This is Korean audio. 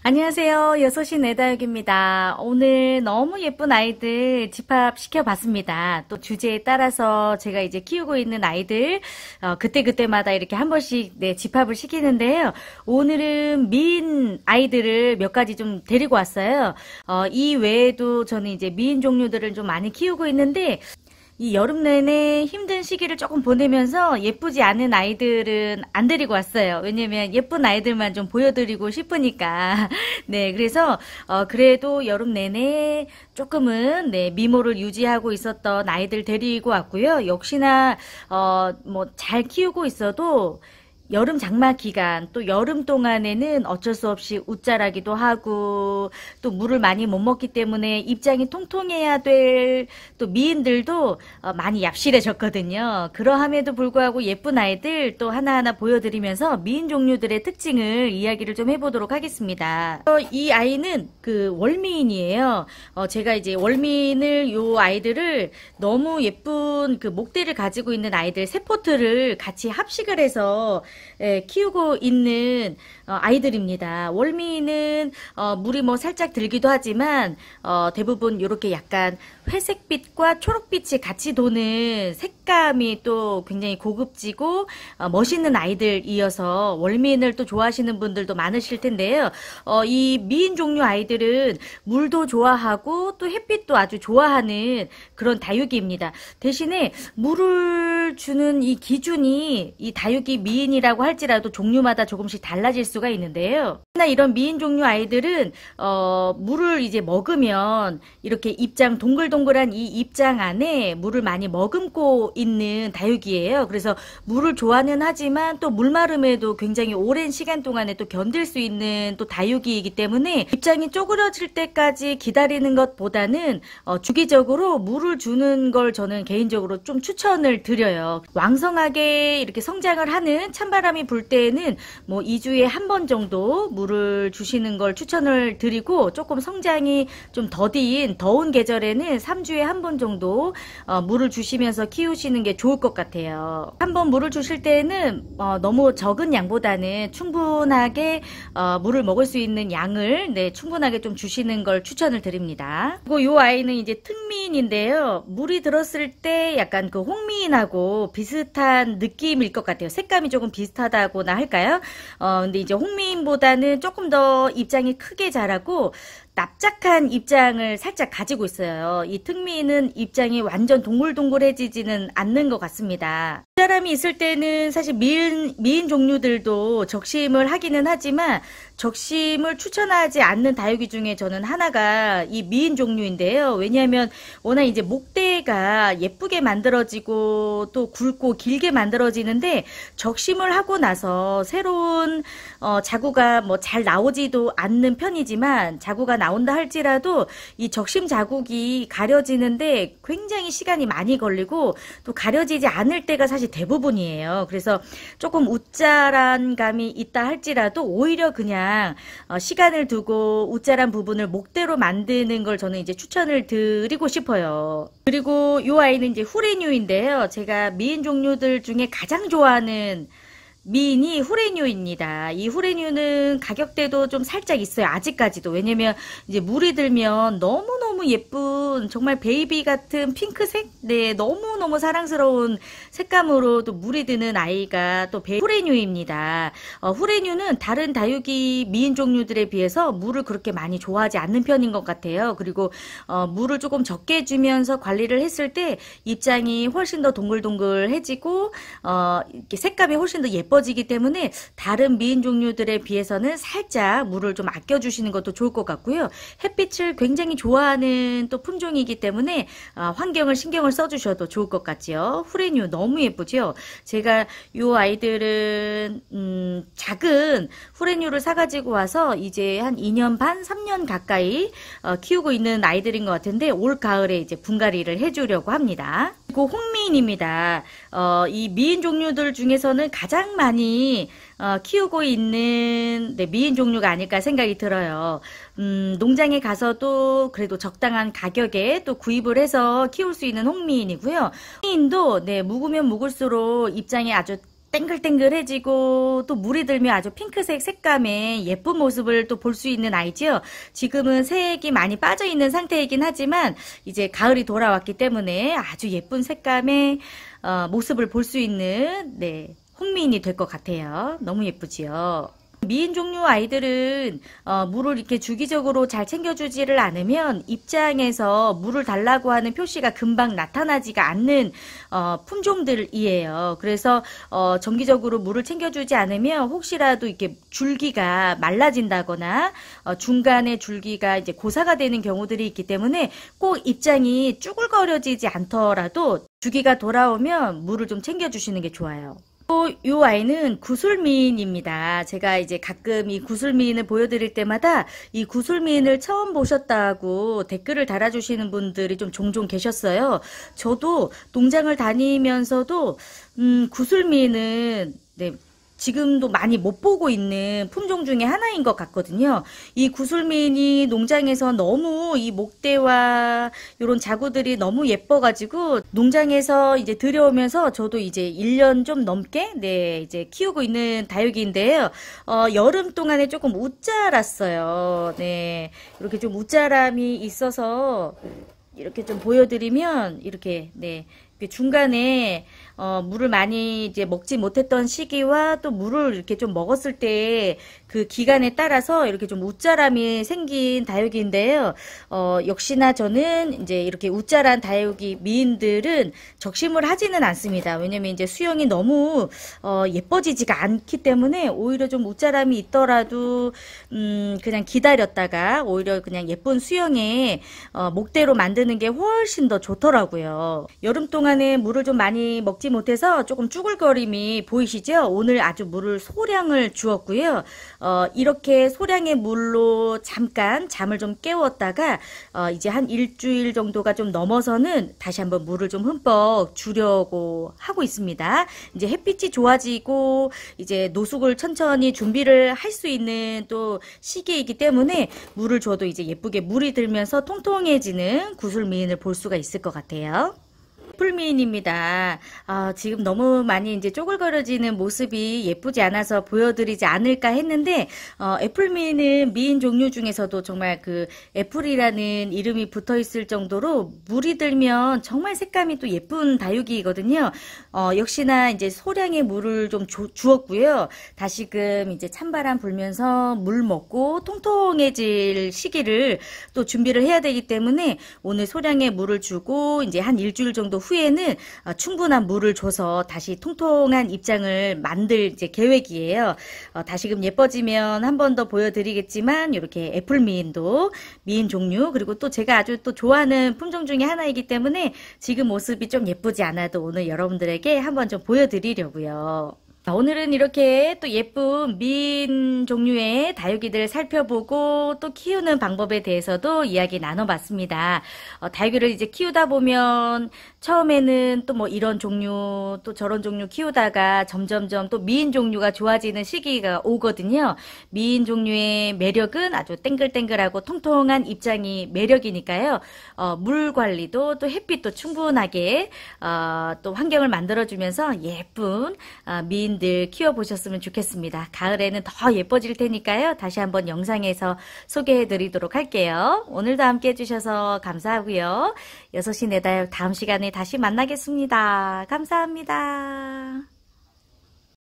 안녕하세요. 여섯시 내다육입니다. 오늘 너무 예쁜 아이들 집합시켜 봤습니다. 또 주제에 따라서 제가 이제 키우고 있는 아이들 그때그때마다 이렇게 한 번씩 집합을 시키는데요. 오늘은 미인 아이들을 몇 가지 좀 데리고 왔어요. 이 외에도 저는 이제 미인 종류들을 좀 많이 키우고 있는데, 이 여름 내내 힘든 시기를 조금 보내면서 예쁘지 않은 아이들은 안 데리고 왔어요. 왜냐면 예쁜 아이들만 좀 보여드리고 싶으니까. 네, 그래서 그래도 여름 내내 조금은 미모를 유지하고 있었던 아이들 데리고 왔고요. 역시나 뭐 잘 키우고 있어도 여름 장마 기간, 또 여름 동안에는 어쩔 수 없이 웃자라기도 하고, 또 물을 많이 못 먹기 때문에 입장이 통통해야 될 또 미인들도 많이 얍실해졌거든요. 그러함에도 불구하고 예쁜 아이들 또 하나하나 보여드리면서 미인 종류들의 특징을 이야기를 좀 해보도록 하겠습니다. 이 아이는 그 월미인이에요. 제가 이제 월미인을, 요 아이들을 너무 예쁜 그 목대를 가지고 있는 아이들 세 포트를 같이 합식을 해서 키우고 있는 아이들입니다. 월미는 물이 뭐 살짝 들기도 하지만 대부분 이렇게 약간 회색빛과 초록빛이 같이 도는 색감이 또 굉장히 고급지고 멋있는 아이들이어서 월미인을 또 좋아하시는 분들도 많으실 텐데요. 이 미인 종류 아이들은 물도 좋아하고 또 햇빛도 아주 좋아하는 그런 다육이입니다. 대신에 물을 주는 이 기준이 이 다육이 미인이라고 할지라도 종류마다 조금씩 달라질 수가 있는데요. 이런 미인 종류 아이들은 물을 이제 먹으면 이렇게 입장, 동글동글한 이 입장 안에 물을 많이 머금고 있는 다육이에요. 그래서 물을 좋아는 하지만 또 물마름에도 굉장히 오랜 시간 동안에 또 견딜 수 있는 또 다육이이기 때문에 입장이 쪼그러질 때까지 기다리는 것보다는 주기적으로 물을 주는 걸 저는 개인적으로 좀 추천을 드려요. 왕성하게 이렇게 성장을 하는 찬바람이 불 때에는 뭐 2주에 한 번 정도 물을 주시는 걸 추천을 드리고, 조금 성장이 좀 더딘 더운 계절에는 3주에 한 번 정도 물을 주시면서 키우시는 게 좋을 것 같아요. 한 번 물을 주실 때는 너무 적은 양보다는 충분하게 물을 먹을 수 있는 양을 충분하게 좀 주시는 걸 추천을 드립니다. 그리고 이 아이는 이제 특미인인데요. 물이 들었을 때 약간 그 홍미인하고 비슷한 느낌일 것 같아요. 색감이 조금 비슷하다고나 할까요? 근데 이제 홍미인보다는 조금 더 입장이 크게 자라고 납작한 입장을 살짝 가지고 있어요. 이 특미인은 입장이 완전 동글동글해지지는 않는 것 같습니다. 사람이 있을 때는 사실 미인 종류들도 적심을 하기는 하지만 적심을 추천하지 않는 다육이 중에 저는 하나가 이 미인 종류인데요. 왜냐하면 워낙 이제 목대가 예쁘게 만들어지고 또 굵고 길게 만들어지는데, 적심을 하고 나서 새로운 자구가 뭐 잘 나오지도 않는 편이지만, 자구가 나온다 할지라도 이 적심 자국이 가려지는데 굉장히 시간이 많이 걸리고 또 가려지지 않을 때가 사실 대부분이에요. 그래서 조금 웃자란 감이 있다 할지라도 오히려 그냥 시간을 두고 웃자란 부분을 목대로 만드는 걸 저는 이제 추천을 드리고 싶어요. 그리고 이 아이는 이제 후레뉴인데요. 제가 미인 종류들 중에 가장 좋아하는 미인이 후레뉴입니다. 이 후레뉴는 가격대도 좀 살짝 있어요. 아직까지도. 왜냐면 이제 물이 들면 너무너무 예쁜 정말 베이비 같은 핑크색? 너무너무 사랑스러운 색감으로 또 물이 드는 아이가 또 후레뉴입니다. 후레뉴는 다른 다육이 미인 종류들에 비해서 물을 그렇게 많이 좋아하지 않는 편인 것 같아요. 그리고 물을 조금 적게 주면서 관리를 했을 때 입장이 훨씬 더 동글동글해지고 이렇게 색감이 훨씬 더 예뻐지기 때문에 다른 미인 종류들에 비해서는 살짝 물을 좀 아껴주시는 것도 좋을 것 같고요. 햇빛을 굉장히 좋아하는 또 품종이기 때문에 환경을 신경을 써주셔도 좋을 것 같지요. 후레뉴 너무 예쁘죠. 제가 이 아이들은 작은 후레뉴를 사가지고 와서 이제 한 2년 반, 3년 가까이 키우고 있는 아이들인 것 같은데, 올 가을에 이제 분갈이를 해주려고 합니다. 그리고 홍미인입니다. 이 미인 종류들 중에서는 가장 많이 키우고 있는 미인 종류가 아닐까 생각이 들어요. 농장에 가서도 그래도 적당한 가격에 또 구입을 해서 키울 수 있는 홍미인이고요. 홍미인도 묵으면 묵을수록 입장이 아주 땡글땡글해지고 또 물이 들면 아주 핑크색 색감의 예쁜 모습을 또 볼 수 있는 아이지요. 지금은 색이 많이 빠져 있는 상태이긴 하지만 이제 가을이 돌아왔기 때문에 아주 예쁜 색감의 모습을 볼 수 있는 네, 홍미인이 될 것 같아요. 너무 예쁘지요. 미인 종류 아이들은 물을 이렇게 주기적으로 잘 챙겨주지를 않으면 입장에서 물을 달라고 하는 표시가 금방 나타나지가 않는 품종들이에요. 그래서 정기적으로 물을 챙겨주지 않으면 혹시라도 이렇게 줄기가 말라진다거나 중간에 줄기가 이제 고사가 되는 경우들이 있기 때문에 꼭 입장이 쭈글거려지지 않더라도 주기가 돌아오면 물을 좀 챙겨주시는 게 좋아요. 또 이 아이는 구슬미인입니다. 제가 이제 가끔 이 구슬미인을 보여드릴 때마다 이 구슬미인을 처음 보셨다고 댓글을 달아주시는 분들이 좀 종종 계셨어요. 저도 농장을 다니면서도 구슬미인은 네, 지금도 많이 못 보고 있는 품종 중에 하나인 것 같거든요. 이 구슬미인이 농장에서 너무 이 목대와 이런 자구들이 너무 예뻐가지고 농장에서 이제 들여오면서 저도 이제 1년 좀 넘게 네 이제 키우고 있는 다육이인데요. 여름 동안에 조금 웃자랐어요. 네 이렇게 좀 웃자람이 있어서 이렇게 좀 보여드리면 이렇게 네 중간에 물을 많이 이제 먹지 못했던 시기와 또 물을 이렇게 좀 먹었을 때 그 기간에 따라서 이렇게 좀 웃자람이 생긴 다육이인데요. 역시나 저는 이제 이렇게 웃자란 다육이 미인들은 적심을 하지는 않습니다. 왜냐면 이제 수영이 너무 예뻐지지가 않기 때문에 오히려 좀 웃자람이 있더라도 그냥 기다렸다가 오히려 그냥 예쁜 수영에 목대로 만드는 게 훨씬 더 좋더라고요. 여름 동안에 물을 좀 많이 먹지 못해서 조금 쭈글거림이 보이시죠? 오늘 아주 물을 소량을 주었고요. 이렇게 소량의 물로 잠깐 잠을 좀 깨웠다가 이제 한 일주일 정도가 좀 넘어서는 다시 한번 물을 좀 흠뻑 주려고 하고 있습니다. 이제 햇빛이 좋아지고 이제 노숙을 천천히 준비를 할 수 있는 또 시기이기 때문에 물을 줘도 이제 예쁘게 물이 들면서 통통해지는 구슬미인을 볼 수가 있을 것 같아요. 애플미인입니다. 지금 너무 많이 이제 쪼글거려지는 모습이 예쁘지 않아서 보여드리지 않을까 했는데, 애플미인은 미인 종류 중에서도 정말 그 애플이라는 이름이 붙어 있을 정도로 물이 들면 정말 색감이 또 예쁜 다육이거든요. 역시나 이제 소량의 물을 좀 주었고요. 다시금 이제 찬바람 불면서 물 먹고 통통해질 시기를 또 준비를 해야 되기 때문에 오늘 소량의 물을 주고 이제 한 일주일 정도 후에는 충분한 물을 줘서 다시 통통한 입장을 만들 이제 계획이에요. 다시금 예뻐지면 한 번 더 보여드리겠지만 이렇게 애플미인도 미인 종류 그리고 또 제가 아주 또 좋아하는 품종 중에 하나이기 때문에 지금 모습이 좀 예쁘지 않아도 오늘 여러분들에게 한번 좀 보여드리려고요. 오늘은 이렇게 또 예쁜 미인 종류의 다육이들 살펴보고 또 키우는 방법에 대해서도 이야기 나눠봤습니다. 다육이를 이제 키우다 보면 처음에는 또 뭐 이런 종류 또 저런 종류 키우다가 점점점 또 미인 종류가 좋아지는 시기가 오거든요. 미인 종류의 매력은 아주 땡글땡글하고 통통한 입장이 매력이니까요. 물 관리도 또 햇빛도 충분하게 또 환경을 만들어주면서 예쁜 미인 들 키워보셨으면 좋겠습니다. 가을에는 더 예뻐질 테니까요. 다시 한번 영상에서 소개해 드리도록 할게요. 오늘도 함께 해주셔서 감사하고요. 6시 내 다육 다음 시간에 다시 만나겠습니다. 감사합니다.